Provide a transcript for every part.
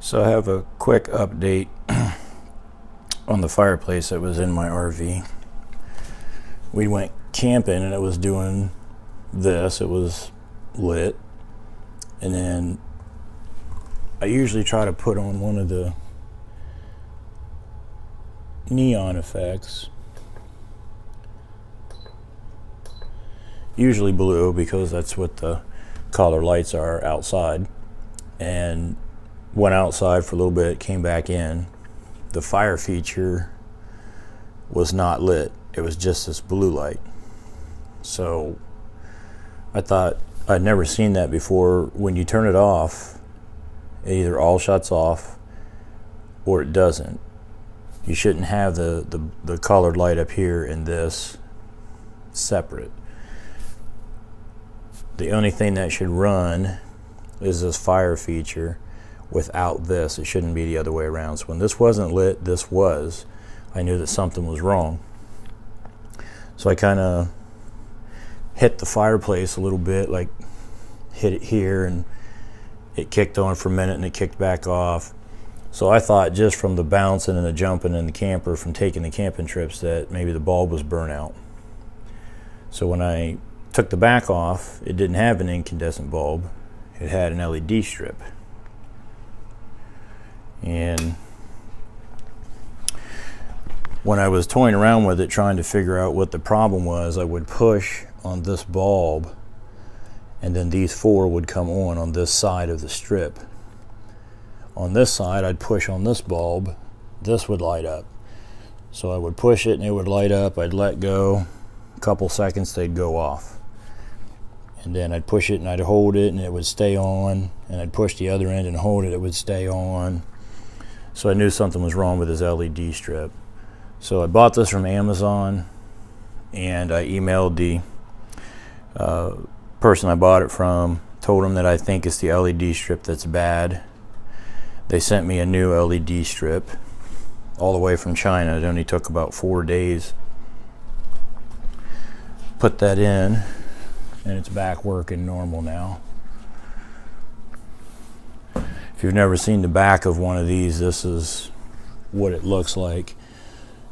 So I have a quick update on the fireplace that was in my RV. We went camping and it was doing this. It was lit. And then I usually try to put on one of the neon effects. Usually blue, because that's what the color lights are outside. And went outside for a little bit, came back in. The fire feature was not lit. It was just this blue light. So I thought, I'd never seen that before. When you turn it off, it either all shuts off or it doesn't. You shouldn't have the colored light up here and this separate. The only thing that should run is this fire feature. Without this, it shouldn't be the other way around. So when this wasn't lit, this was. I knew that something was wrong. So I kind of hit the fireplace a little bit, like hit it here, and it kicked on for a minute and it kicked back off. So I thought, just from the bouncing and the jumping in the camper from taking the camping trips, that maybe the bulb was burnt out. So when I took the back off, it didn't have an incandescent bulb. It had an LED strip. And when I was toying around with it, trying to figure out what the problem was, I would push on this bulb, and then these four would come on this side of the strip. On this side, I'd push on this bulb, this would light up. So I would push it and it would light up. I'd let go, a couple seconds, they'd go off. And then I'd push it and I'd hold it and it would stay on, and I'd push the other end and hold it, it would stay on. So I knew something was wrong with this LED strip. So I bought this from Amazon, and I emailed the person I bought it from, told them that I think it's the LED strip that's bad. They sent me a new LED strip all the way from China. It only took about 4 days. Put that in, and it's back working normal now. If you've never seen the back of one of these, this is what it looks like.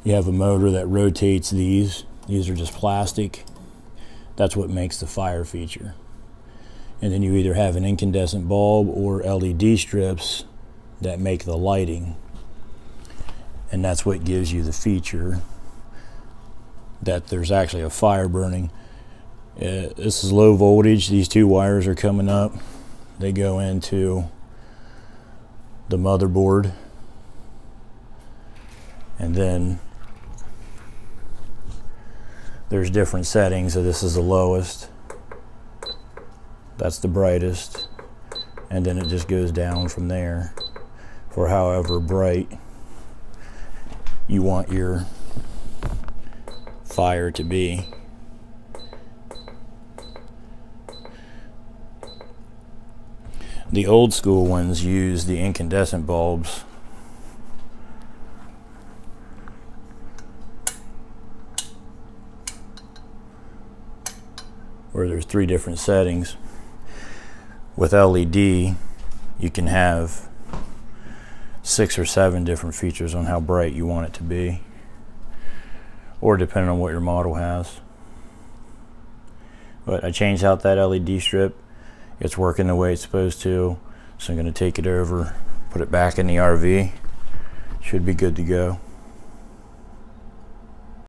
You have a motor that rotates these. These are just plastic. That's what makes the fire feature. And then you either have an incandescent bulb or LED strips that make the lighting. And that's what gives you the feature that there's actually a fire burning. This is low voltage. These two wires are coming up. They go into the motherboard, and then there's different settings. So this is the lowest, that's the brightest, and then it just goes down from there for however bright you want your fire to be. The old school ones use the incandescent bulbs. Where there's 3 different settings. With LED, you can have 6 or 7 different features on how bright you want it to be, or depending on what your model has. But I changed out that LED strip. It's working the way it's supposed to, so I'm going to take it over, put it back in the RV. Should be good to go.